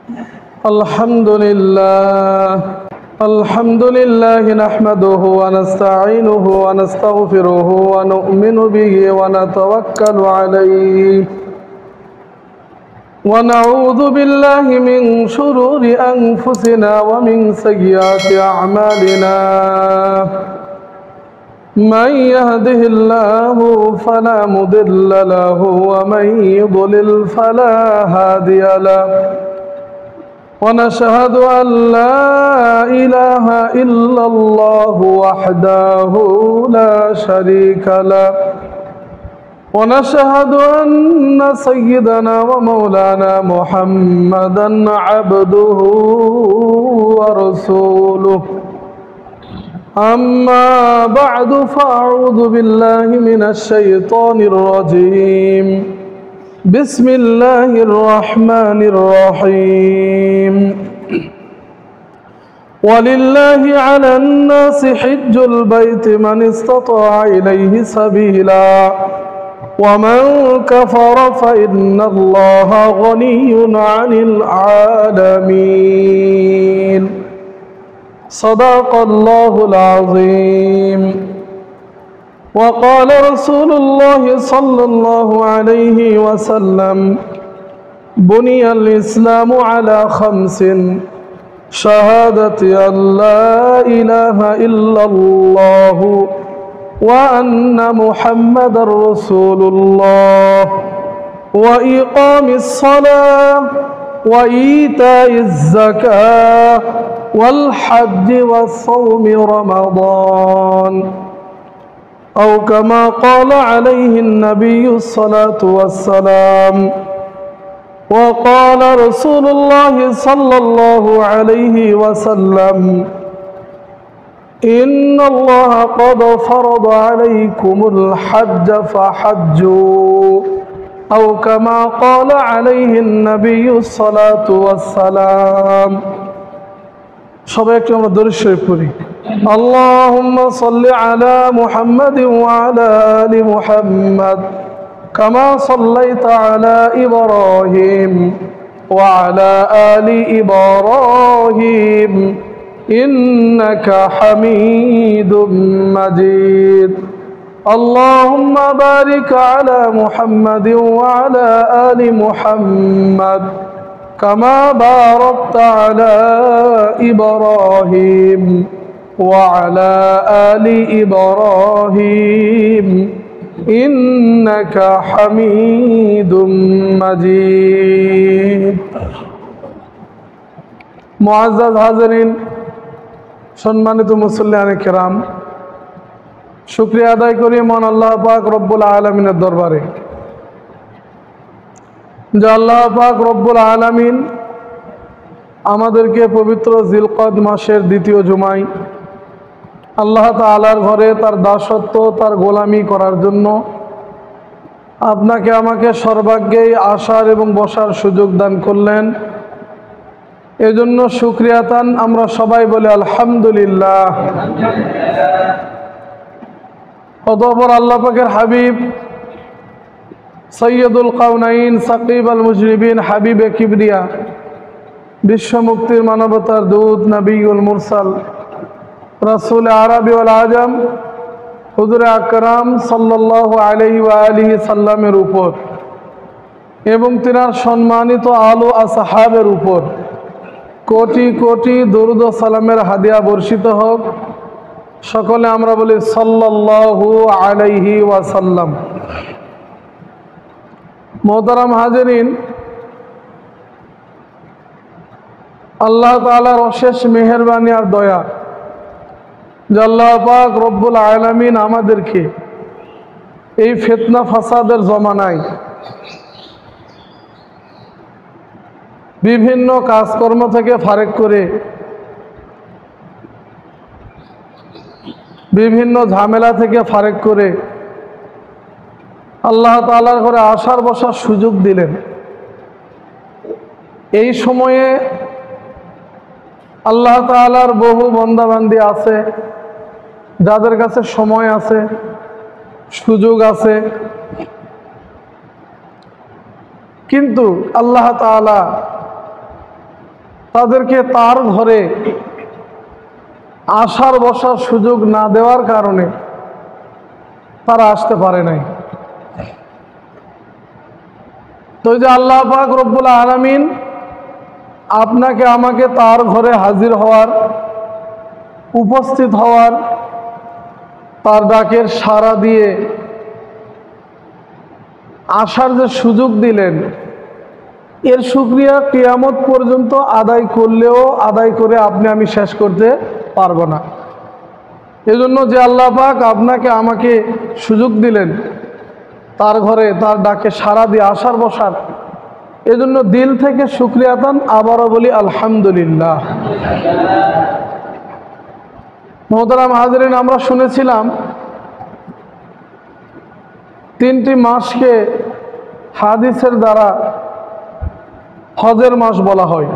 الحمد لله نحمده ونستعينه ونستغفره ونؤمن به ونتوكل عليه ونعوذ بالله من شرور أنفسنا ومن سيئات أعمالنا من يهده الله فلا مضل له ومن يضلل فلا هادي له ونشهد أن لا إله إلا الله وحده لا شريك له ونشهد أن سيدنا ومولانا محمدا عبده ورسوله أما بعد فأعوذ بالله من الشيطان الرجيم بسم الله الرحمن الرحيم ولله على الناس حج البيت من استطاع إليه سبيلا ومن كفر فإن الله غني عن العالمين صدق الله العظيم وقال رسول الله صلى الله عليه وسلم بني الإسلام على 5 شهادة أن لا إله إلا الله وأن محمد رسول الله وإقام الصلاة وإيتاء الزكاة والحج وصوم رمضان أو كما قال عليه النبي الصلاة والسلام وقال رسول الله صلى الله عليه وسلم إن الله قد فرض عليكم الحج فحجوا أو كما قال عليه النبي الصلاة والسلام সবাইকে আমরা দরুদ শরীফ পড়ি اللهم صل على محمد وعلى آل محمد كما صليت على إبراهيم وعلى آل إبراهيم إنك حميد مجيد اللهم بارك على محمد وعلى آل محمد كما باركت على إبراهيم وعلى آل إبراهيم إنك حميد مجيد মুআজ্জাজ হাজিরিন, সম্মানিত মুসল্লিয়ানে কেরাম, শুকরিয়া আদায় করি মহান আল্লাহ পাক রব্বুল আলামিনের দরবারে যে আল্লাহ পাক রব্বুল আলামিন আমাদেরকে পবিত্র জিলকদ মাসের দ্বিতীয় জুমায় আল্লাহ তাআলার ঘরে তার দাসত্ব, তার গোলামি করার জন্য আপনাকে আমাকে সর্বাগ্যেই আসার এবং বসার সুযোগ দান করলেন। এজন্য শুকরিয়াতান আমরা সবাই বলে আলহামদুলিল্লাহ। অতঃপর আল্লাহ পাকের হাবিব সৈয়দুল কাউনাইন সাকিব আল মুজরিবিন হাবিবে কিবরিয়া, বিশ্ব মুক্তির মানবতার দূত, নবীউল মুরসাল, রাসূল আরবি ওয়াল আজম, হুজুরে আকরাম সাল্লাল্লাহু আলাইহি ওয়া আলিহি সাল্লামের উপর এবং তিনার সম্মানিত আলো আসহাবের উপর কোটি কোটি দরুদ ও সালামের হাদিয়া বর্ষিত হোক। সকলে আমরা বলি সাল্লাল্লাহু আলাইহি ওয়াসাল্লাম। মোহতারাম হাজিরিন, আল্লাহ তাআলার অশেষ মেহেরবানি আর দয়া যে আল্লাহ পাক রব্বুল আলামিন আমাদেরকে এই ফিতনা ফাসাদের জমানায় বিভিন্ন কাজকর্ম থেকে ফারেক করে, বিভিন্ন ঝামেলা থেকে ফারেক করে আল্লাহ তাআলার ঘরে আসার বসার সুযোগ দিলেন। এই সময়ে আল্লাহ তাআলার বহু বান্দা-বান্দি আছে যাদের কাছে সময় আছে, সুযোগ আছে, কিন্তু আল্লাহ তাআলা তাদেরকে তার ঘরে আসার বসার সুযোগ না দেওয়ার কারণে তারা আসতে পারে নাই। তো যে আল্লাহ পাক রব্বুল আলামিন আপনাকে আমাকে তার ঘরে হাজির হওয়ার, উপস্থিত হওয়ার, তার ডাকের সাড়া দিয়ে আসার যে সুযোগ দিলেন, এর শুকরিয়া কিয়ামত পর্যন্ত আদায় করলেও আদায় করে আপনি আমি শেষ করতে পারবো না। এজন্য যে আল্লাহ পাক আপনাকে আমাকে সুযোগ দিলেন তার ঘরে তার ডাকে সাড়া দিয়ে আসার বসার, এজন্য দিল থেকে শুকরিয়া আদান আবারও বলি আলহামদুলিল্লাহ। মোহতারাম হাজরিন, আমরা শুনেছিলাম 3টি মাসকে হাদিসের দ্বারা হজের মাস বলা হয়।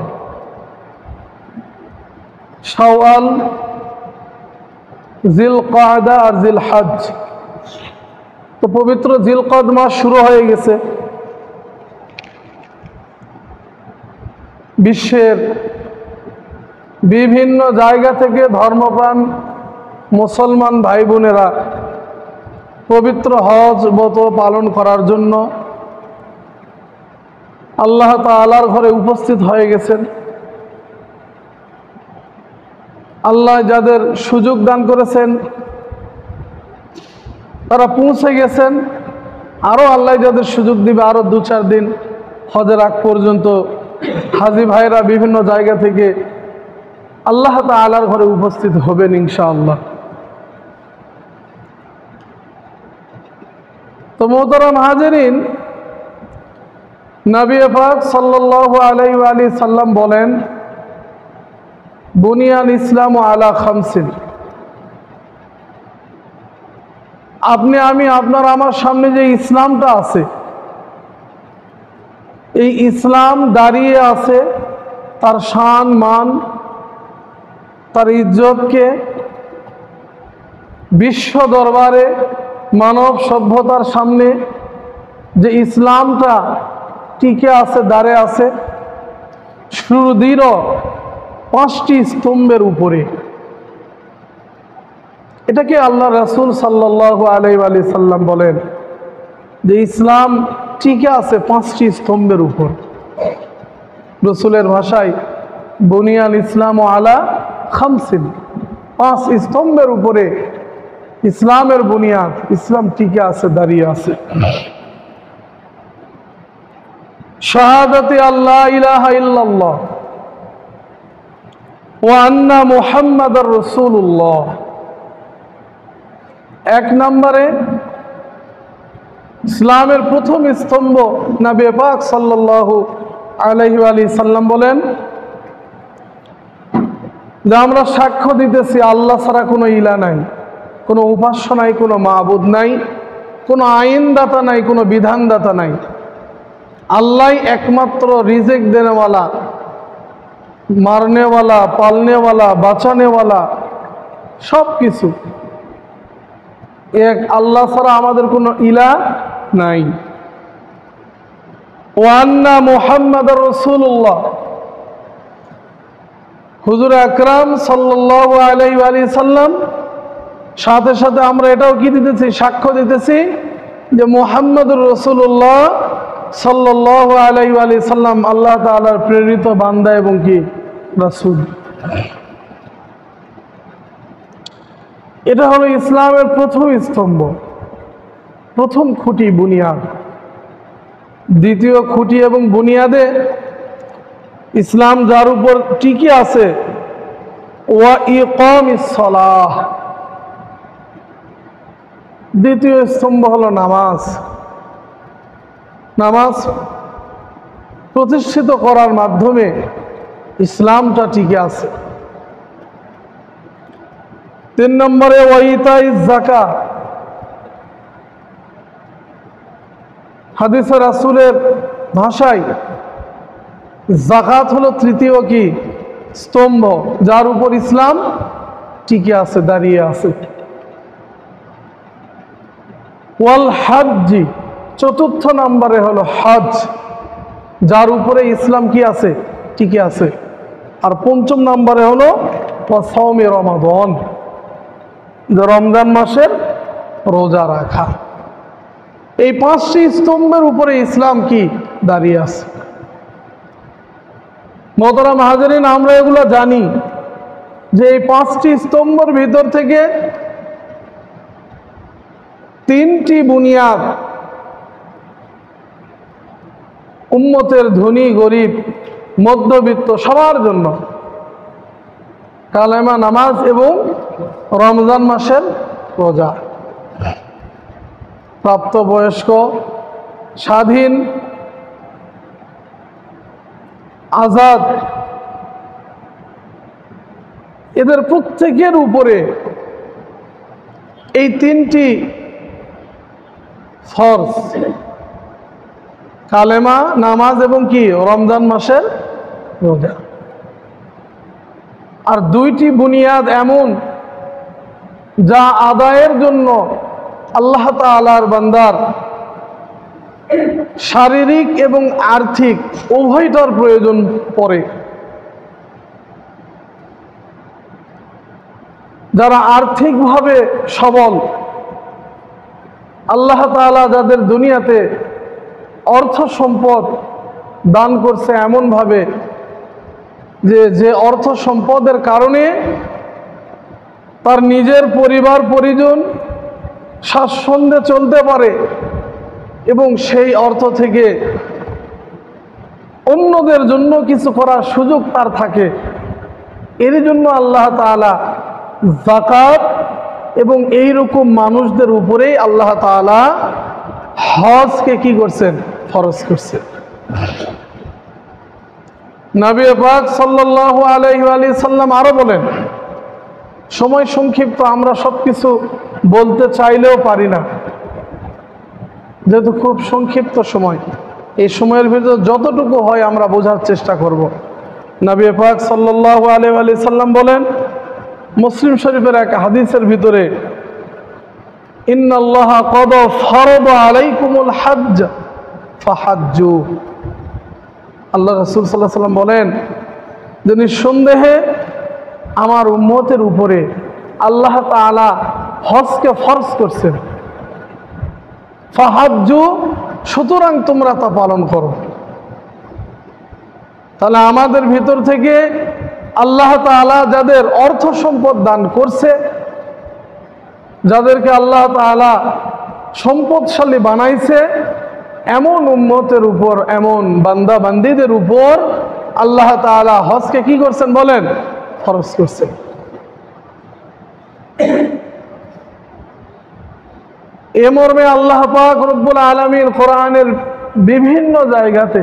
শাওয়াল, জিলকাদা আর জিলহজ। তো পবিত্র জিলকদ মাস শুরু হয়ে গেছে। বিশ্বের বিভিন্ন জায়গা থেকে ধর্মপ্রাণ মুসলমান ভাই বোনেরা পবিত্র হজ ব্রত পালন করার জন্য আল্লাহ তাআলার ঘরে উপস্থিত হয়ে গেছেন। আল্লাহ যাদের সুযোগ দান করেছেন তারা পৌঁছে গেছেন। আরও আল্লাহ যাদের সুযোগ দিবে, আরও 2-4 দিন হজের আগ পর্যন্ত হাজী ভাইরা বিভিন্ন জায়গা থেকে আল্লাহ তাআলার ঘরে উপস্থিত হবেন ইনশাআল্লাহ। তো মোহতারাম হাজিরিন, নবী পাক সাল্লাল্লাহু আলাইহি ওয়া আলিহি সাল্লাম বলেন, বুনিয়াল ইসলামু আলা খামসিন। আপনি আমি আপনার আমার সামনে যে ইসলামটা আছে, এই ইসলাম দাঁড়িয়ে আছে তার শান মান, তার ইজ্জতকে বিশ্ব দরবারে মানব সভ্যতার সামনে যে ইসলামটা টিকে আছে, দাঁড়িয়ে আছে সুদৃঢ় 5টি স্তম্ভের উপরে। এটাকে আল্লাহ রাসূল সাল্লাল্লাহু আলাইহি ওয়া সাল্লাম বলেন যে ইসলাম টিকে আছে 5টি স্তম্ভের উপর। রাসূলের ভাষায় বুনিয়াল ইসলামু আলা খামসিন, 5 স্তম্ভের উপরে ইসলামের বুনিয়াদ, ইসলাম টিকে আছে, দাঁড়িয়ে আছে। শাহাদাতে আল্লাহ ইলাহা ইল্লাল্লাহ ওয়া আন্না মুহাম্মাদার রাসূলুল্লাহ। 1 নম্বরে ইসলামের প্রথম স্তম্ভ নবী পাক সাল্লাল্লাহু আলাইহি ওয়া সাল্লাম বলেন যে আমরা সাক্ষ্য দিতেছি আল্লাহ ছাড়া কোনো ইলা নাই, কোনো উপাস্য নাই, কোনো মাবুদ নাই, কোনো আইনদাতা নাই, কোনো বিধানদাতা নাই। আল্লাহ একমাত্র রিজিক দেনেওয়ালা, মারনেওয়ালা, পালনেওয়ালা, বাঁচানেওয়ালা, সব কিছু এক আল্লাহ ছাড়া আমাদের কোনো ইলা নাই। ওয়া আন্না মুহাম্মাদার রাসূলুল্লাহ, হুজুর আকরাম সাল্লাল্লাহু আলাইহি ওয়া সাল্লাম সাথে সাথে আমরা এটাও কি দিতেছি, সাক্ষ্য দিতেছি যে মুহাম্মাদুর রাসূলুল্লাহ সাল্লাল্লাহু আলাইহি ওয়া সাল্লাম আল্লাহ তাআলার প্রেরিত বান্দা এবং কি রাসূল। এটা হলো ইসলামের প্রথম স্তম্ভ, প্রথম খুঁটি, বুনিয়াদ। দ্বিতীয় খুঁটি এবং বুনিয়াদে ইসলাম যার উপর টিকে আছে, ওয়া ইকামিস সালাহ, দ্বিতীয় স্তম্ভ হলো নামাজ। নামাজ প্রতিষ্ঠিত করার মাধ্যমে ইসলামটা টিকে আছে। 3 নম্বরে ওয়াইতাইজ যাকাত। হাদিসে রাসূলের ভাষায় যাকাত হলো তৃতীয় কি স্তম্ভ, যার উপর ইসলাম টিকে আছে, দাঁড়িয়ে আছে। ওয়াল হজ্জি, 4র্থ নম্বরে হলো হজ, যার উপরে ইসলাম কি আছে, টিকে আছে। আর পঞ্চম নম্বরে হলো সাওমে রমাদান, যে রমজান মাসের রোজা রাখা। এই 5টি স্তম্ভের উপরে ইসলাম কি দাঁড়িয়ে আছে। মোহতারাম হাজেরিন, আমরা এগুলো জানি যে এই 5টি স্তম্ভের ভিতর থেকে 3টি বুনিয়াদ উম্মতের ধনী গরিব মধ্যবিত্ত সবার জন্য, কালেমা, নামাজ এবং রমজান মাসের রোজা। প্রাপ্তবয়স্ক, স্বাধীন, আজাদ, এদের প্রত্যেকের উপরে এই 3টি ফরজ, কালেমা, নামাজ এবং কি রমজান মাসের রোজা। আর 2টি বুনিয়াদ এমন যা আদায়ের জন্য আল্লাহ তাআলার বান্দার শারীরিক এবং আর্থিক উভয়টার প্রয়োজন পড়ে। যারা আর্থিকভাবে সবল, আল্লাহ তাআলা যাদের দুনিয়াতে অর্থ সম্পদ দান করছে এমনভাবে যে অর্থ সম্পদের কারণে তার নিজের পরিবার পরিজন স্বাচ্ছন্দ্যে চলতে পারে এবং সেই অর্থ থেকে অন্যদের জন্য কিছু করার সুযোগ তার থাকে, এর জন্য আল্লাহ তাআলা যাকাত এবং এইরকম মানুষদের উপরেই আল্লাহ তাআলা হজকে কি করছেন, ফরজ করছেন। নবী পাক সাল্লাল্লাহু আলাইহি ওয়া সাল্লাম আরো বলেন, সময় সংক্ষিপ্ত, আমরা সবকিছু বলতে চাইলেও পারি না, যেহেতু খুব সংক্ষিপ্ত সময়। এই সময়ের ভিতরে যতটুকু হয় আমরা বোঝার চেষ্টা করব। নবী পাক সাল্লাল্লাহু আলাইহি ওয়া সাল্লাম বলেন, মুসলিম শরীফের এক হাদিসের ভিতরে, ইন্নাল্লাহা ক্বাদ ফারাদা আলাইকুমুল হজ্জ ফাহাজ্জু। আল্লাহ রাসূল সাল্লাল্লাহু আলাইহি ওয়াসাল্লাম বলেন যে নিঃসন্দেহে আমার উম্মতের উপরে আল্লাহ তাআলা হজকে ফরজ করছেন, ফাহাজ্জু, সুতরাং তোমরা তা পালন করো। তাহলে আমাদের ভিতর থেকে আল্লাহ তাআলা যাদের অর্থ সম্পদ দান করছে, যাদেরকে আল্লাহ তাআলা সম্পদশালী বানাইছে, এমন উম্মতের উপর, এমন বান্দা বান্দীদের উপর আল্লাহ তাআলা হজকে কি করছেন বলেন, ফরজ করছেন। এ মর্মে আল্লাহ পাক রব্বুল আলামিন কোরআনের বিভিন্ন জায়গাতে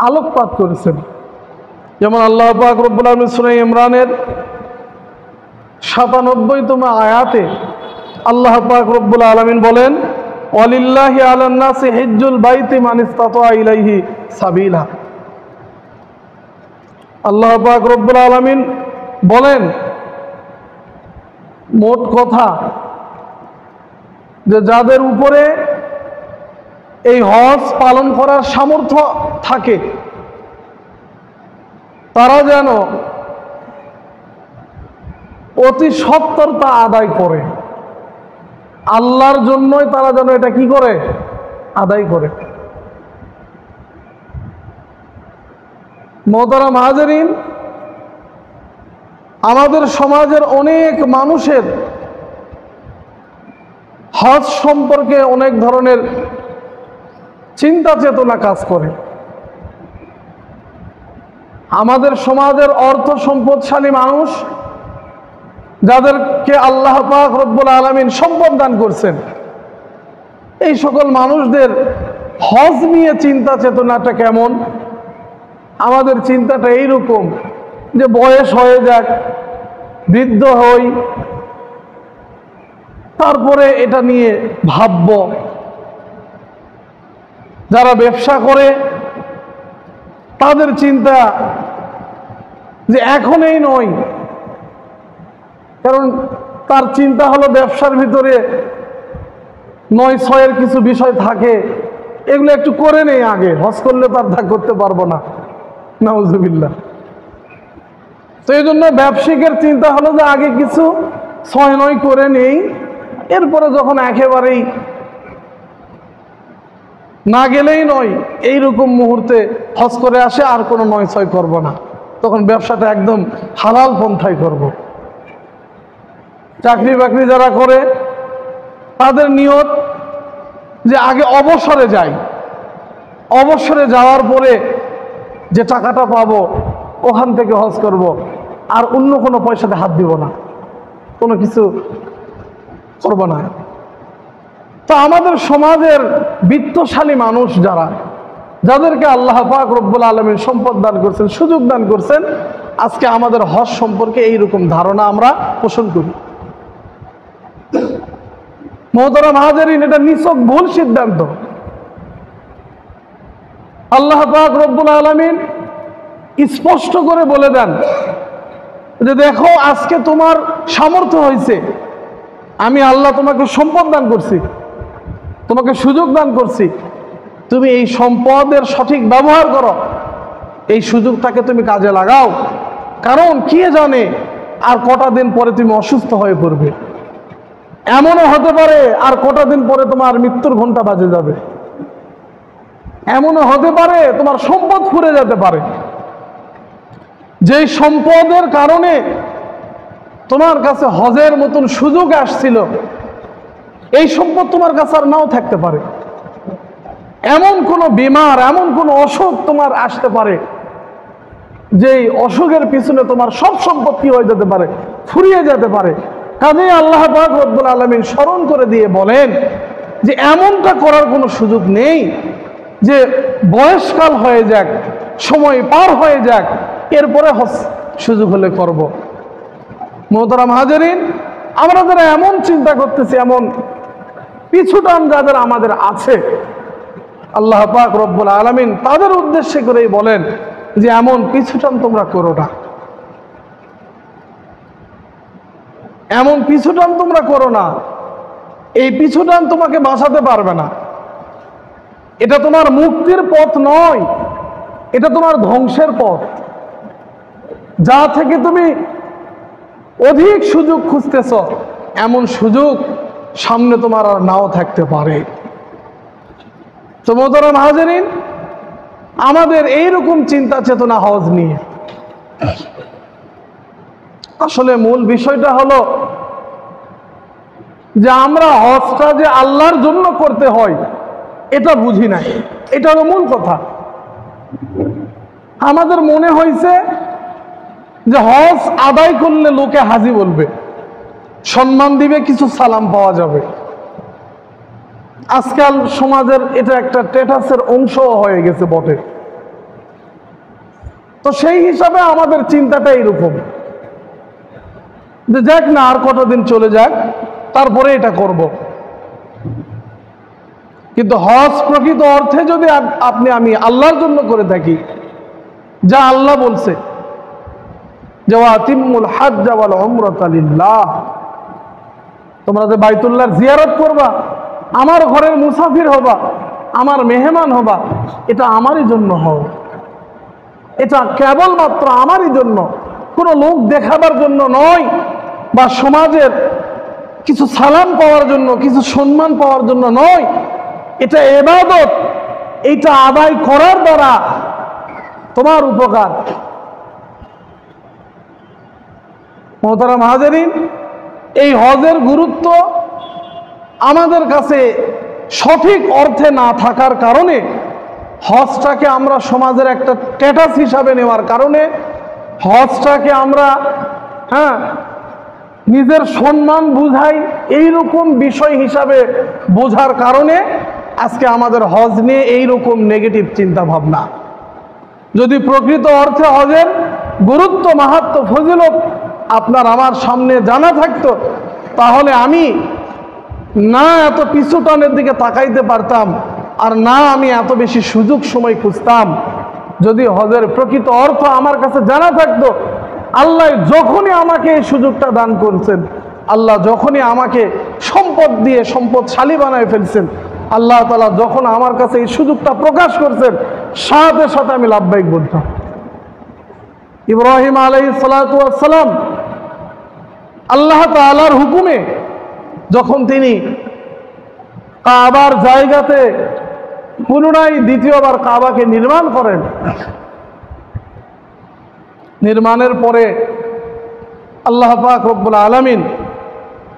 আলোকপাত করেছেন। যেমন আল্লাহ পাক রব্বুল আলামিন সূরা ইমরানের ৯৭তম আয়াতে আল্লাহ পাক রব্বুল আলামিন বলেন, ওয়ালিল্লাহি আলান নাসি হিজ্জুল বাইতি মান ইসতাতা ইলাইহি সাবিলা। আল্লাহ পাক রব্বুল আলামিন বলেন, মোট কথা যে যাদের উপরে এই হজ পালন করার সামর্থ্য থাকে তারা যেন অতি সত্বর তা আদায় করে, আল্লাহর জন্যই তারা যেন এটা কি করে, আদায় করে। মোহতারাম হাজেরিন, আমাদের সমাজের অনেক মানুষের হজ সম্পর্কে অনেক ধরনের চিন্তা চেতনা কাজ করে। আমাদের সমাজের অর্থ সম্পদশালী মানুষ, যাদেরকে আল্লাহ পাক রব্বুল আলামিন সম্পদ দান করছেন, এই সকল মানুষদের হজ নিয়ে চিন্তা চেতনাটা কেমন? আমাদের চিন্তাটা এইরকম যে বয়স হয়ে যাক, বৃদ্ধ হই, তারপরে এটা নিয়ে ভাবব। যারা ব্যবসা করে তাদের চিন্তা যে এখনই নয়, কারণ তার চিন্তা হলো ব্যবসার ভিতরে ৯-৬ কিছু বিষয় থাকে, এগুলো একটু করে নেই আগে, হজ করলে তার তা করতে পারবো না, নাউজুবিল্লাহ। তো এই জন্য ব্যবসায়িকের চিন্তা হলো যে আগে কিছু 6-9 করে নেই, এরপরে যখন একেবারেই না গেলেই নয় এইরকম মুহূর্তে হজ করে আসে, আর কোনো 9-6 করব না, তখন ব্যবসাটা একদম হালাল পন্থায় করব। চাকরি বাকরি যারা করে তাদের নিয়ত যে আগে অবসরে যাই, অবসরে যাওয়ার পরে যে টাকাটা পাবো ওখান থেকে হজ করব, আর অন্য কোনো পয়সাতে হাত দিব না, কোনো কিছু করব না। তো আমাদের সমাজের বিত্তশালী মানুষ যারা, যাদেরকে আল্লাহ পাক রব্বুল আলামিন সম্পদ দান করছেন, সুযোগ দান করছেন, আজকে আমাদের হজ সম্পর্কে এইরকম ধারণা আমরা পোষণ করি। মোহতারাম হাজিরিন, এটা নিছক ভুল সিদ্ধান্ত। আল্লাহ পাক রব্বুল আলামিন স্পষ্ট করে বলে দেন যে দেখো, আজকে তোমার সামর্থ্য হয়েছে, আমি আল্লাহ তোমাকে সম্পদ দান করছি, তোমাকে সুযোগ দান করছি, তুমি এই সম্পদের সঠিক ব্যবহার করো, এই সুযোগটাকে তুমি কাজে লাগাও। কারণ কে জানে আর কটা দিন পরে তুমি অসুস্থ হয়ে পড়বে, এমনও হতে পারে আর কটা দিন পরে তোমার মৃত্যুর ঘন্টা বাজে যাবে, এমনও হতে পারে তোমার সম্পদ ফুরে যেতে পারে। যেই সম্পদের কারণে তোমার কাছে হজের মতন সুযোগ আসছিল, এই সম্পদ তোমার কাছে আর নাও থাকতে পারে। এমন কোনো বিমার, এমন কোনো অসুখ তোমার আসতে পারে, যেই অসুখের পিছনে তোমার সব সম্পদ কি হয়ে যেতে পারে, ফুরিয়ে যেতে পারে। কাজেই আল্লাহ পাক রব্বুল আলামিন স্মরণ করে দিয়ে বলেন যে এমনটা করার কোনো সুযোগ নেই যে বয়সকাল হয়ে যাক, সময় পার হয়ে যাক, এরপরে হজ সুযোগ হলে করব। মোহতারাম হাজিরিন, আমরা যারা এমন চিন্তা করতেছি, এমন পিছুটান যাদের আমাদের আছে, আল্লাহ পাক রব্বুল আলামিন তাদের উদ্দেশ্যে করেই বলেন যে এমন পিছুটান তোমরা করো না, এমন পিছুটান তোমরা করো না। এই পিছুটান তোমাকে বাঁচাতে পারবে না, এটা তোমার মুক্তির পথ নয়, এটা তোমার ধ্বংসের পথ। যা থেকে তুমি অধিক সুযোগ খুঁজতেছ, এমন সুযোগ সামনে তোমার আর নাও থাকতে পারে। তো মোহতারাম হাজিরিন, আমাদের এইরকম চিন্তা চেতনা হজ নিয়ে, আসলে মূল বিষয়টা হলো যে আমরা হজটা যে আল্লাহর জন্য করতে হয় এটা বুঝি নাই, এটা হলো মূল কথা। আমাদের মনে হয়েছে যে হজ আদায় করলে লোকে হাজি বলবে, সম্মান দিবে, কিছু সালাম পাওয়া যাবে। আজকাল সমাজের এটা একটা স্ট্যাটাসের অংশ হয়ে গেছে বটে। তো সেই হিসাবে আমাদের চিন্তাটা এরকম যে যাক না, আর কতদিন চলে যাক, তারপরে এটা করব। কিন্তু হজ প্রকৃত অর্থে যদি আমি আল্লাহর জন্য করে থাকি, যা আল্লাহ বলছে যে ওয়াতিমুল হাজ্জ ওয়াল উমরাতা লিল্লাহ, তোমরা যে বাইতুল্লাহর জিয়ারত করবা, আমার ঘরের মুসাফির হবা, আমার মেহমান হবা, এটা আমারই জন্য হও, এটা কেবলমাত্র আমারই জন্য, কোনো লোক দেখাবার জন্য নয়, বা সমাজের কিছু সালাম পাওয়ার জন্য, কিছু সম্মান পাওয়ার জন্য নয়। এটা ইবাদত, এটা আদায় করার দ্বারা তোমার উপকার। মোহতারাম হাজিরিন, এই হজের গুরুত্ব আমাদের কাছে সঠিক অর্থে না থাকার কারণে, হজটাকে আমরা সমাজের একটা স্ট্যাটাস হিসাবে নেওয়ার কারণে, হজটাকে আমরা নিজের সম্মান বুঝাই এইরকম বিষয় হিসাবে বোঝার কারণে আজকে আমাদের হজ নিয়ে এইরকম নেগেটিভ চিন্তা ভাবনা। যদি প্রকৃত অর্থে হজের গুরুত্ব, মাহাত্ম্য, ফজিলত আপনার আমার সামনে জানা থাকতো, তাহলে আমি না এত পিছুটানের দিকে তাকাইতে পারতাম, আর না আমি এত বেশি সুযোগ সময় খুঁজতাম। যদি হজের প্রকৃত অর্থ আমার কাছে জানা থাকতো, আল্লাহ যখনই আমাকে এই সুযোগটা দান করছেন, আল্লাহ যখনই আমাকে সম্পদ দিয়ে সম্পদশালী বানায় ফেলছেন, আল্লাহ তাআলা যখন আমার কাছে এই সুযোগটা প্রকাশ করছেন, সাথে সাথে আমি লাভবাহিক বলতাম। ইব্রাহিম আলাইহিস সালাতু ওয়াস সালাম আল্লাহ তাআলার হুকুমে যখন তিনি কাবার জায়গাতে পুনরায় দ্বিতীয়বার কাবাকে নির্মাণ করেন, নির্মাণের পরে আল্লাহ পাক রব্বুল আলামিন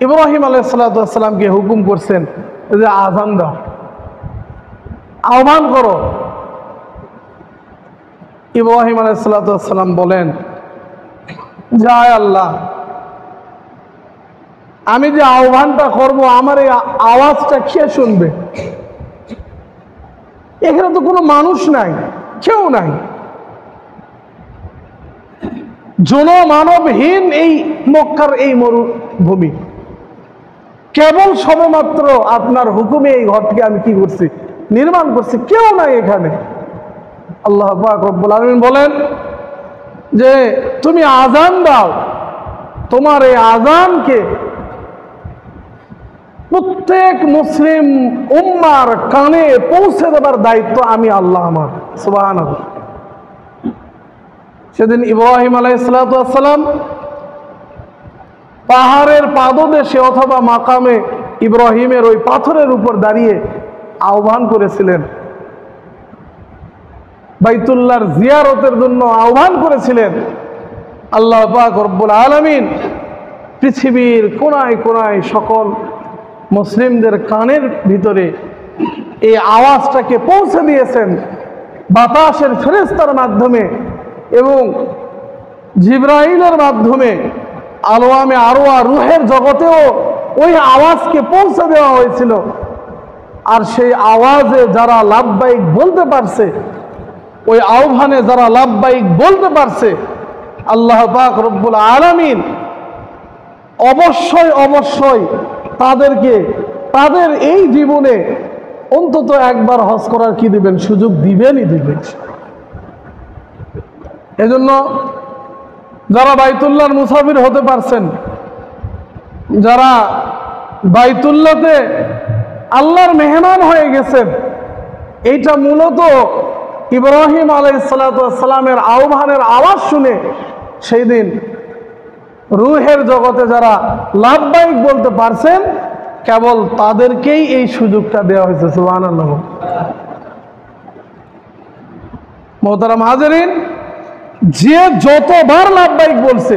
ইব্রাহিম আলাইহিস সালাতু ওয়াস সালামকে হুকুম করছেন যে আযান দাও, আহ্বান করো। ইব্রাহিম আলাইহিস সালাতু ওয়াস সালাম বলেন, যায় আল্লাহ, আমি যে আহ্বানটা করব আমার এই আওয়াজটা কে শুনবে? এখানে তো কোনো মানুষ নাই, কেউ নাই, জনমানবহীন এই মক্কার এই মরুভূমি, কেবল সবেমাত্র আপনার হুকুমে এই ঘরটিকে আমি কি করছি? নির্মাণ করছি, কেউ নাই এখানে। আল্লাহ পাক রব্বুল আলামিন বলেন যে তুমি আযান দাও, তোমার এই আযানকে প্রত্যেক মুসলিম উম্মার কানে পৌঁছে দেবার দায়িত্ব আমি আল্লাহ আমার। সুবহানাল্লাহ। সেদিন ইব্রাহিম আলাইহিস সালাতু ওয়াস সালাম পাহাড়ের পাদদেশে অথবা মাকামে ইব্রাহিমের ওই পাথরের উপর দাঁড়িয়ে আহ্বান করেছিলেন, বাইতুল্লাহর জিয়ারতের জন্য আহ্বান করেছিলেন। আল্লাহ পাক রব্বুল আলামিন পৃথিবীর কোনায় কোনায় সকল মুসলিমদের কানের ভিতরে এই আওয়াজটাকে পৌঁছে দিয়েছেন বাতাসের ফেরেশতার মাধ্যমে এবং জিবরাইলের মাধ্যমে। আলওয়ামে আরওয়া রূহের জগতেও ওই আওয়াজকে পৌঁছে দেওয়া হয়েছিল। আর সেই আওয়াজে যারা লাব্বাইক বলতে পারছে, ওই আহ্বানে যারা লাব্বাইক বলতে পারছে, আল্লাহ পাক রব্বুল আলামিন অবশ্যই অবশ্যই তাদেরকে তাদের এই জীবনে অন্তত একবার হজ করার কি দিবেন? সুযোগ দিবেনই দিবেন। এজন্য যারা বাইতুল্লাহর মুসাফির হতে পারছেন, যারা বাইতুল্লাহতে আল্লাহর মেহমান হয়ে গেছেন, এইটা মূলত ইব্রাহিম আলাইহিস সালাতু ওয়াস সালামের আহ্বানের আওয়াজ শুনে সেই দিন রূহের জগতে যারা লাব্বাইক বলতে পারছেন, কেবল তাদেরকেই এই সুযোগটা দেওয়া হয়েছে। সুবহানাল্লাহ। মোহতারাম হাজিরিন, যে যতবার লাব্বাইক বলছে,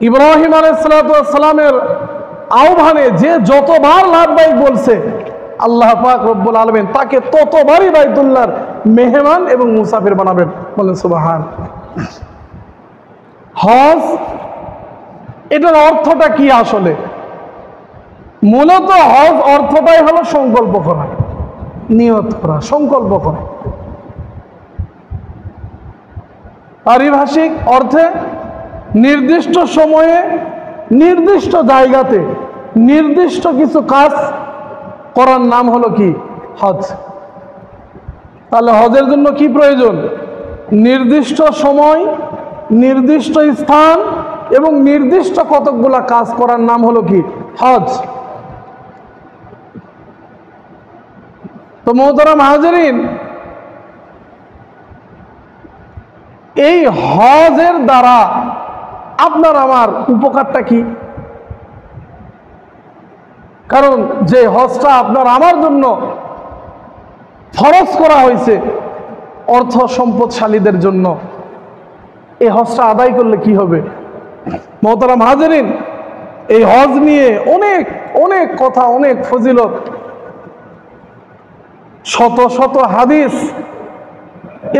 ইব্রাহিম আলাইহিস সালাতু ওয়াস সালামের আহ্বানে যে যতবার লাব্বাইক বলছে, আল্লাহ পাক রব্বুল আলামিন তাকে ততবারই বাইতুল্লাহর মেহমান এবং মুসাফির বানাবেন। বলেন সুবহান। হজ, এটার অর্থটা কি আসলে? মূলত হজ অর্থটাই হলো সংকল্প করা, নিয়ত করা, সংকল্প করা। পারিভাষিক অর্থে নির্দিষ্ট সময়ে নির্দিষ্ট জায়গাতে নির্দিষ্ট কিছু কাজ করার নাম হলো কি? হজ। তাহলে হজের জন্য কি প্রয়োজন? নির্দিষ্ট সময়, নির্দিষ্ট স্থান এবং নির্দিষ্ট কতকগুলা কাজ করার নাম হলো কি? হজ। তো মোহতারাম হাজিরিন, এই হজের দ্বারা আপনার আমার উপকারটা কি? কারণ যে হজটা আপনার আমার জন্য ফরজ করা হয়েছে অর্থ সম্পদশালীদের জন্য, এই হজটা আদায় করলে কি হবে? মোহতারাম হাজিরিন, এই হজ নিয়ে অনেক অনেক কথা, অনেক ফজিলত, শত শত হাদিস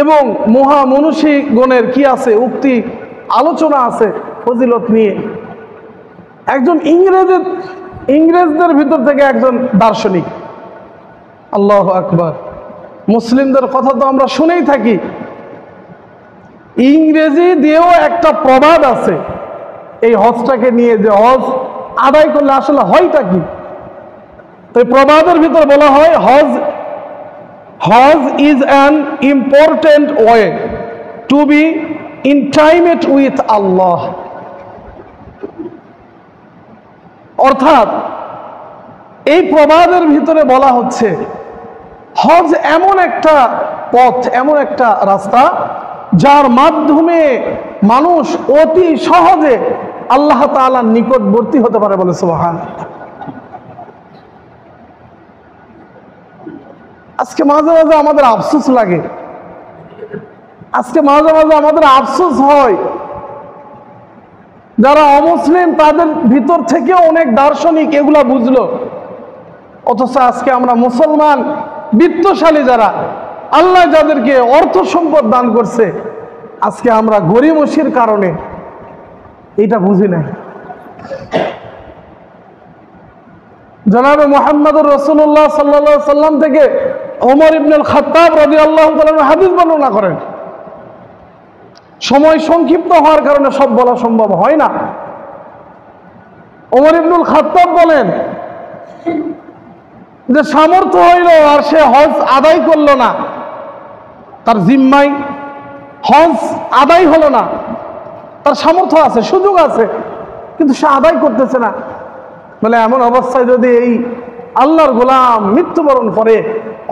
এবং মহামনীষীগণের কি আছে উক্তি, আলোচনা আছে ফজিলত নিয়ে। একজন ইংরেজদের ভিতর থেকে একজন দার্শনিক, আল্লাহু আকবার, মুসলিমদের কথা তো আমরা শুনেই থাকি, ইংরেজি দিয়েও একটা প্রবাদ আছে এই হজটাকে নিয়ে, যে হজ আদায় করলে আসলে হয়টা কি। তো প্রবাদের ভিতর বলা হয়, Hajj is an important way to be intimate with Allah. অর্থাৎ এই প্রবাদের ভিতরে বলা হচ্ছে, হজ এমন একটা পথ, এমন একটা রাস্তা যার মাধ্যমে মানুষ অতি সহজে আল্লাহ তাআলার নিকটবর্তী হতে পারে, বলে সুবহানাল্লাহ। আজকে মাঝে মাঝে আমাদের আফসোস লাগে, আজকে মাঝে মাঝে আমাদের আফসোস হয়, যারা অমুসলিম তাদের ভিতর থেকে অনেক দার্শনিক এগুলা বুঝলো, অথচ আজকে আমরা মুসলমান বিত্তশালী যারা, আল্লাহ যাদেরকে অর্থ সম্পদ দান করছে, আজকে আমরা গরিমসির কারণে এটা বুঝি না। জনাবে মুহাম্মদুর রাসূলুল্লাহ সাল্লাল্লাহু আলাইহি সাল্লাম থেকে ওমর ইবনে আল খাত্তাব রাদিয়াল্লাহু তাআলা হাদিস বর্ণনা করেন। সময় সংক্ষিপ্ত হওয়ার কারণে সব বলা সম্ভব হয় না। ওমর ইবনে আল খাত্তাব বলেন যে সামর্থ্য হইল আর সে হজ আদায় করলো না, তার জিম্মায় হজ আদায় হলো না, তার সামর্থ্য আছে, সুযোগ আছে, কিন্তু সে আদায় করতেছে না। বলে এমন অবস্থায় যদি এই আল্লাহর গোলাম মৃত্যুবরণ করে,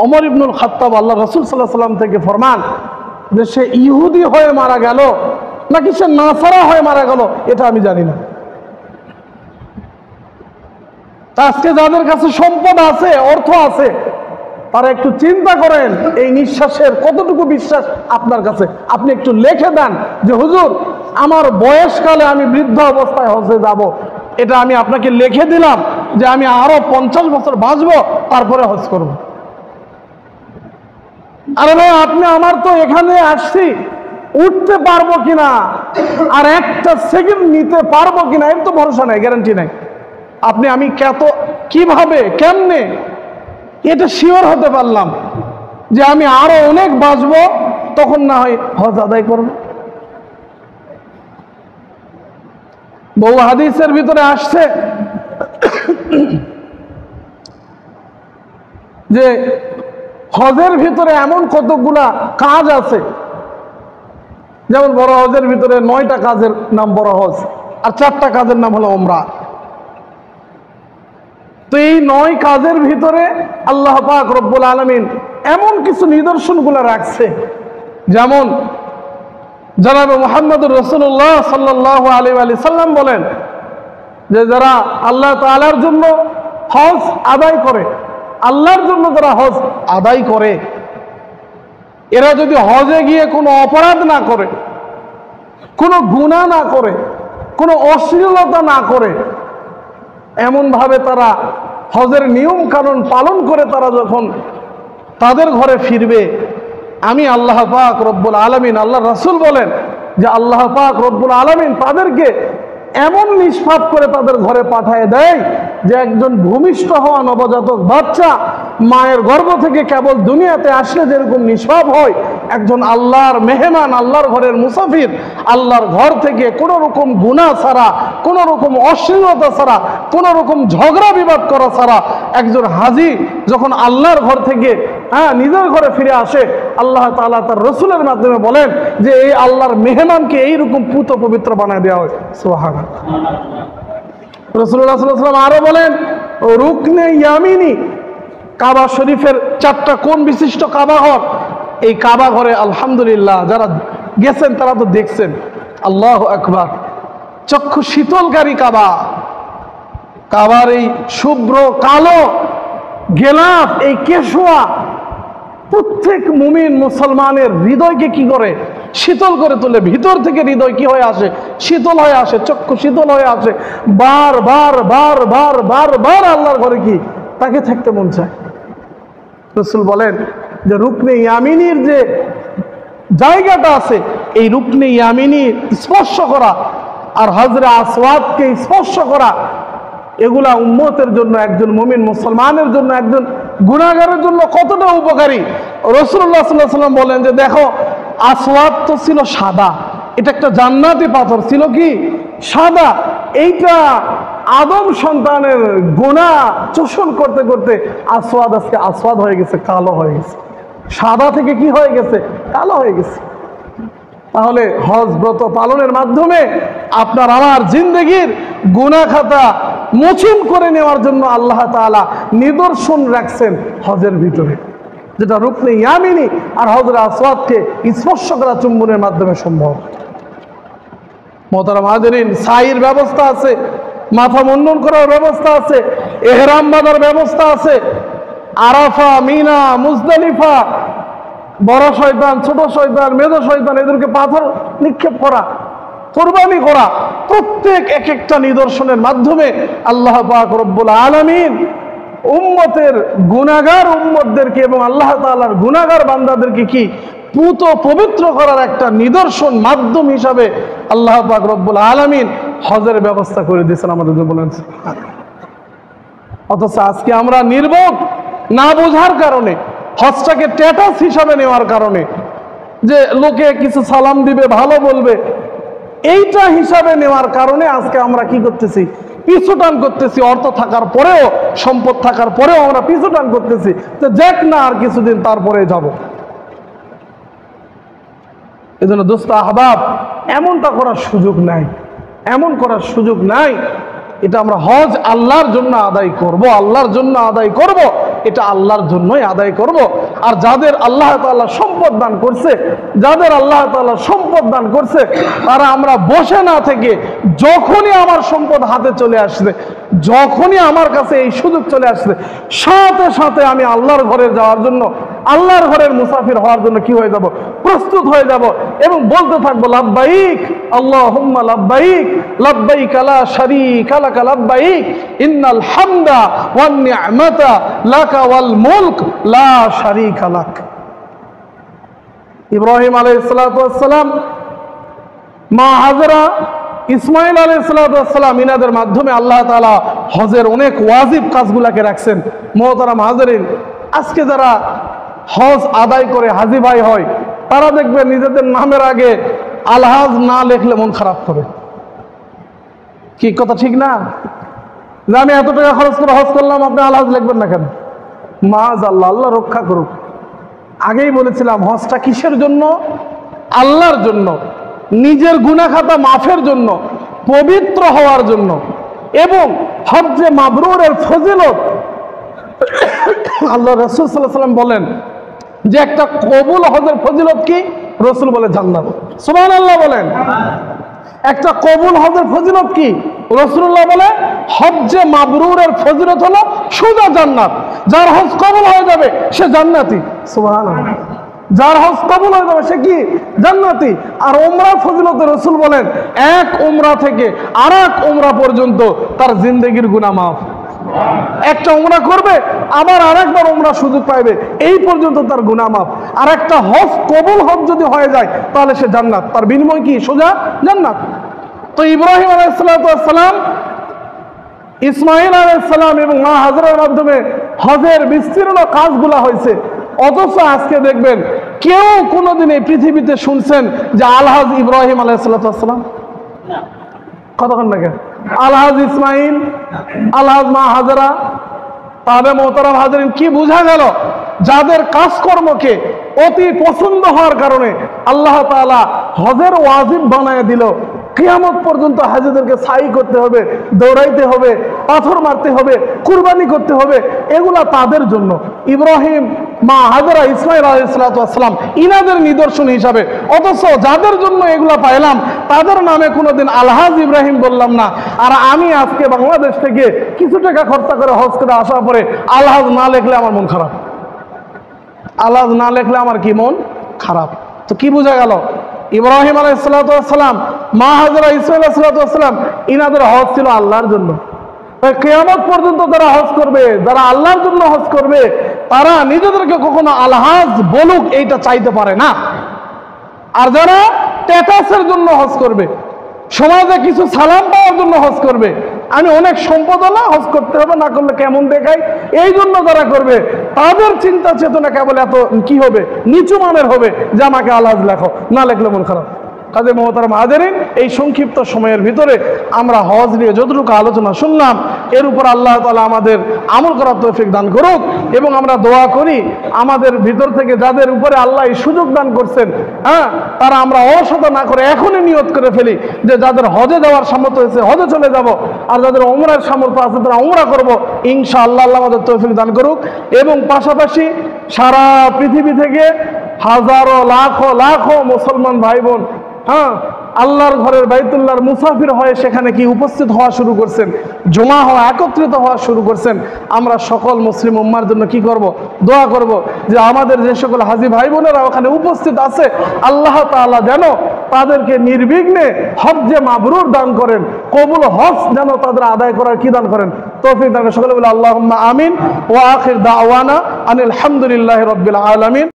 ওমর ইবনে আল খাত্তাব আল্লাহ রাসূল সাল্লাল্লাহু আলাইহি ওয়াসাল্লাম থেকে ফরমান যে সে ইহুদি হয়ে মারা গেল নাকি সে নাসারা হয়ে মারা গেল, এটা আমি জানি না। আজকে যাদের কাছে সম্পদ আছে, অর্থ আছে, তারা একটু চিন্তা করেন এই নিঃশ্বাসের কতটুকু বিশ্বাস আপনার কাছে। আপনি একটু লিখে দেন যে হুজুর আমার বয়সকালে আমি বৃদ্ধ অবস্থায় হজে যাব, এটা আমি আপনাকে লিখে দিলাম যে আমি আরো 50 বছর বাঁচবো, তারপরে হজ করব। আরে ভাই আপনি আমার তো এখানে আসছি, উঠতে পারবো কিনা আর একটা সেকেন্ড নিতে পারবো কিনা এর তো ভরসা নাই, গ্যারান্টি নাই। আপনি আমি কিভাবে কেমনে এটা শিওর হতে পারলাম যে আমি আরো অনেক বাঁচবো, তখন না হয় হজ আদায় করব। বহু হাদিসের ভিতরে আসছে যে হজের ভিতরে এমন কতগুলা কাজ আছে, যেমন বড় হজের ভিতরে 9টা কাজের নাম বড় হজ, আর 4টা কাজের নাম হলো উমরা। তো এই 9 কাজের ভিতরে আল্লাহ পাক রব্বুল আলামিন এমন কিছু নিদর্শনগুলো রাখছে, যেমন জনাবে মুহাম্মদুর রাসূলুল্লাহ সাল্লাল্লাহু আলাইহি ওয়া সাল্লাম বলেন যে যারা আল্লাহ তাআলার জন্য হজ আদায় করে, আল্লাহর জন্য যারা হজ আদায় করে, এরা যদি হজে গিয়ে কোনো অপরাধ না করে, কোনো গুনাহ না করে, কোনো অশ্লীলতা না করে, এমনভাবে তারা হজের নিয়ম কানুন পালন করে তারা যখন তাদের ঘরে ফিরবে, আমি আল্লাহ পাক রব্বুল আলামিন, আল্লাহ রাসূল বলেন যে আল্লাহ পাক রব্বুল আলামিন তাদেরকে এমন নিষ্পাপ করে তাদের ঘরে পাঠিয়ে দেয় যে একজন ভূমিষ্ঠ হওয়া নবজাতক বাচ্চা মায়ের গর্ভ থেকে কেবল দুনিয়াতে আসলে যেরকম নিষ্পাপ হয়, একজন আল্লাহর মেহমান, আল্লাহর ঘরের মুসাফির, আল্লাহর ঘর থেকে কোনো রকম গুনাহ ছাড়া, কোনো রকম অশ্লীলতা ছাড়া, কোনো রকম ঝগড়া বিবাদ করা ছাড়া একজন হাজী যখন আল্লাহর ঘর থেকে নিজের ঘরে ফিরে আসে, আল্লাহ তাআলা তার রাসূলের মাধ্যমে বলেন যে এই আল্লাহর মেহমানকে এইরকম পুত পবিত্র বানায় দেওয়া হয়। সুবহানাল্লাহ। রাসূলুল্লাহ সাল্লাল্লাহু আলাইহি ওয়াসাল্লাম আরো বলেন রুকনে ইয়ামিনী, কাবা শরীফের 4টা কোণ বিশিষ্ট কাবা ঘর, এই কাবা ঘরে আলহামদুলিল্লাহ যারা গেছেন তারা তো দেখছেন, আল্লাহু আকবার, চক্ষু শীতলকারী কাবা, কাবার এই শুভ্র কালো গেলাফ, এই কেশোয়া প্রত্যেক মুমিন মুসলমানের হৃদয়কে কি করে শীতল করে তোলে। ভিতর থেকে হৃদয় কি হয়ে আসে, শীতল হয়ে আসে, চক্ষু শীতল হয়ে আসে, বার বার বার বার বার বার আল্লাহর ঘরে কি তাকে থাকতে মন চায়। রাসূল বলেন যে রুকনে ইয়ামিনীর যে জায়গাটা আছে, এই রুকনে ইয়ামিনী স্পর্শ করা আর হজরে আসওয়াদকে স্পর্শ করা, এগুলা উম্মতের জন্য, একজন মুমিন মুসলমানের জন্য, একজন গুনাহগারের জন্য কতটা উপকারী। রাসূলুল্লাহ সাল্লাল্লাহু আলাইহি ওয়াসাল্লাম বলেন যে দেখো আসওয়াদ তো ছিল সাদা, এটা একটা জান্নাতি পাথর ছিল, কি সাদা, এইটা আদম সন্তানের গুনাহ চোষণ করতে করতে আসওয়াদ আজকে আসওয়াদ হয়ে গেছে, কালো হয়ে গেছে, সাদা থেকে কি হয়ে গেছে, কালো হয়ে গেছে। তাহলে হজ ব্রত পালনের মাধ্যমে আপনার আমার জিন্দেগির গুনাহ খাতা মোচন করে নেওয়ার জন্য আল্লাহ তাআলা নিদর্শন রাখছেন হজের ভিতরে। যেটা রুকনে ইয়ামিনী আর হজরে আসওয়াদকে স্পর্শ করা চুম্বনের মাধ্যমে সম্ভব। মোহতারাম হাজিরিন, সাইর ব্যবস্থা আছে, মাথা মুন্ডন করার ব্যবস্থা আছে, এহরাম বাঁধার ব্যবস্থা আছে। আরাফা, মিনা, মুজদালিফা, বড় শয়তান, ছোট শয়তান, মেজো শয়তান, এদেরকে পাথর নিক্ষেপ করা, কুরবানি করা, প্রত্যেক এক একটা নিদর্শনের মাধ্যমে আল্লাহ পাক রব্বুল আলামিন উম্মতের গুনাহগার উম্মতদেরকে এবং আল্লাহ তাআলার গুনাহগার বান্দাদেরকে কি পুত পবিত্র করার একটা নিদর্শন মাধ্যম হিসাবে আল্লাহ পাক রব্বুল আলামিন হজের ব্যবস্থা করে দিয়েছেন আমাদের বলেন। অথচ আজকে আমরা নির্বোধ, না বোঝার কারণে, হজটাকে স্ট্যাটাস হিসাবে নেওয়ার কারণে, যে লোকে কিছু সালাম দিবে, ভালো বলবে, এইটা হিসাবে নেওয়ার কারণে আজকে আমরা কি করতেছি, পিছুটান করতেছি। অর্থ থাকার পরেও, সম্পদ থাকার পরেও আমরা পিছুটান করতেছি, তো যাক না আর কিছুদিন তারপরে যাব। এই জন্য দোস্ত আহবাব, এমনটা করার সুযোগ নাই, এমন করার সুযোগ নাই। এটা আমরা হজ আল্লাহর জন্য আদায় করব, আল্লাহর জন্য আদায় করব, এটা আল্লাহর জন্যই আদায় করব। আর যাদের আল্লাহ তাআলা সম্পদ দান করছে, যাদের আল্লাহ তাআলা সম্পদ দান করছে, তারা আমরা বসে না থেকে যখনই আমার সম্পদ হাতে চলে আসবে, যখনই আমার কাছে এই সুযোগ চলে আসবে, সাথে সাথে আমি আল্লাহর ঘরে যাওয়ার জন্য, আল্লাহর ঘরের মুসাফির হওয়ার জন্য কি হয়ে যাব, প্রস্তুত হয়ে যাব এবং বলতে থাকবো লাব্বাইক আল্লাহুম্মা লাব্বাইক, লাব্বাইক লা শারীকা লাকা লাব্বাইক, ইন্নাল হামদা ওয়ান নি'মাতা লাকা ওয়াল মুলক লা শারীকা লাক। ইব্রাহিম আলাইহিস সালাতু ওয়াস সালাম, মা হাজরা, ইসমাইল আলাইহিস সালাতু ওয়াস সালাম, ইনাদের মাধ্যমে আল্লাহ তাআলা হজের অনেক ওয়াজিব কাজগুলোকে রাখছেন। মুহতারাম হাজিরিন, আজকে যারা হজ আদায় করে হাজী ভাই হয়, তারা দেখবে নিজেদের নামের আগে আলহাজ না লিখলে মন খারাপ করে। কি কথা ঠিক না? যে আমি এত টাকা খরচ করে হজ করলাম, আপনি আলহাজ লিখবেন না কেন? মাআযাল্লাহ, আল্লাহ রক্ষা করুক। আগেই বলেছিলাম, হজটা কিসের জন্য? আল্লাহর জন্য, নিজের গুনাহ খাতা মাফের জন্য, পবিত্র হওয়ার জন্য। এবং হজ্জে মাবরুরের ফজিলত আল্লাহ রাসূল সাল্লাল্লাহু আলাইহি ওয়াসাল্লাম বলেন যে একটা কবুল হজের ফজিলত কি? রাসূল বলে জান্নাত। সুবহানাল্লাহ বলেন। একটা কবুল হজের ফজিলত কি? রাসূলুল্লাহ বলে হজ্জে মাবরুরের ফজিলত হলো সোজা জান্নাত। যার হজ কবুল হয়ে যাবে সে জান্নাতি। সুবহানাল্লাহ। যার হজ কবুল হয়ে যাবে সে কি? জান্নাতি। আর উমরার ফজিলতে রাসূল বলেন এক উমরা থেকে আরেক উমরা পর্যন্ত তার জিন্দেগির গুনাহ মাফ। একটা উমরা করবে, আবার আরেকবার উমরা সুযোগ পাইবে, এই পর্যন্ত তার গুনাহ মাফ। আর একটা হজ কবুল হজ যদি হয়ে যায় তাহলে সে জান্নাত। তার বিনিময় কি? সোজা জান্নাত। তো ইব্রাহিম আলাইহিস সালাম, ইসমাইল আলাইহিস সালাম এবং মা হাজরার মাধ্যমে হজের বিস্তীর্ণ কাজগুলা হয়েছে। অথচ আজকে দেখবেন কেউ কোনোদিন এই পৃথিবীতে শুনছেন যে আলহাজ ইব্রাহিম আলাইহিস সালাম? কতক্ষণ লাগে আলহাজ ইসমাইল, আলহাজ মা হাজরা। তাহলে মোহতারাম হাজরিন, কি বোঝা গেল? যাদের কাজকর্মকে অতি পছন্দ হওয়ার কারণে আল্লাহ তাআলা হজের ওয়াজিব বানায় দিল। কিয়ামত পর্যন্ত হাজীদেরকে সাই করতে হবে, দৌড়াইতে হবে, পাথর মারতে হবে, কুরবানি করতে হবে, এগুলা তাদের জন্য। ইব্রাহিম, মা হাজরা, ইসমাইল আলাইহিস সালাম ইনাদের নিদর্শন হিসাবে। অথচ যাদের জন্য এগুলা পাইলাম তাদের নামে কোনোদিন আলহাজ ইব্রাহিম বললাম না। আর আমি আজকে বাংলাদেশ থেকে কিছু টাকা খরচা করে হজ করে আসার পরে আলহাজ না লেখলে আমার মন খারাপ। আলহাজ না লেখলে আমার কি মন খারাপ। তো কি বোঝা গেল? ইব্রাহিম আলাইহিস সালাম, মা হাজরা, ইসমাইল আলাইহিস সালাম ইনাদের হজ ছিল আল্লাহর জন্য। কিয়ামত পর্যন্ত যারা হজ করবে, যারা আল্লাহর জন্য হজ করবে, তারা নিজেদেরকে কখনো আলহাজ বলুক এইটা চাইতে পারে না। আর যারা স্ট্যাটাসের জন্য হজ করবে, সমাজে কিছু সালাম পাওয়ার জন্য হজ করবে, আমি অনেক সম্পদ হলো, হজ করতে হবে, না করলে কেমন দেখাই, এই জন্য যারা করবে তাদের চিন্তা চেতনা কেবল এত কি হবে, নিচু মানের হবে যে আমাকে আলহাজ লেখো, না লেখলে মন খারাপ। কাজে মোহতারাম হাজেরিন, এই সংক্ষিপ্ত সময়ের ভিতরে আমরা হজ নিয়ে যতটুকু আলোচনা শুনলাম এর উপর আল্লাহ তাআলা আমাদের আমল করার তৌফিক দান করুক। এবং আমরা দোয়া করি আমাদের ভিতর থেকে যাদের উপরে আল্লাহ এই সুযোগ দান করছেন, তারা আমরা অলসতা না করে এখনই নিয়ত করে ফেলি যে যাদের হজে যাওয়ার সামর্থ্য হয়েছে হজে চলে যাব, আর যাদের ওমরার সামর্থ্য আছে তারা ওমরা করব ইনশাআল্লাহ। আল্লাহ আমাদের তৌফিক দান করুক। এবং পাশাপাশি সারা পৃথিবী থেকে হাজারো লাখো লাখো মুসলমান ভাই বোন আল্লাহর ঘরের বাইতুল্লাহর মুসাফির হয়ে সেখানে কি উপস্থিত হওয়া শুরু করছেন, জমা হওয়া, একত্রিত হওয়া শুরু করছেন। আমরা সকল মুসলিম উম্মার জন্য কি করব? দোয়া করব যে আমাদের যে সকল হাজী ভাই বোনেরা ওখানে উপস্থিত আছে আল্লাহ তাআলা যেন তাদেরকে নির্বিঘ্নে হজ্জে মাবরুর দান করেন, কবুল হজ যেন তাদের আদায় করার কি দান করেন, তৌফিক দান করেন। সকলে বলে আল্লাহুম্মা আমিন। ওয়া আখির দাওয়ানা আনিল হামদুলিল্লাহি রাব্বিল আলামিন।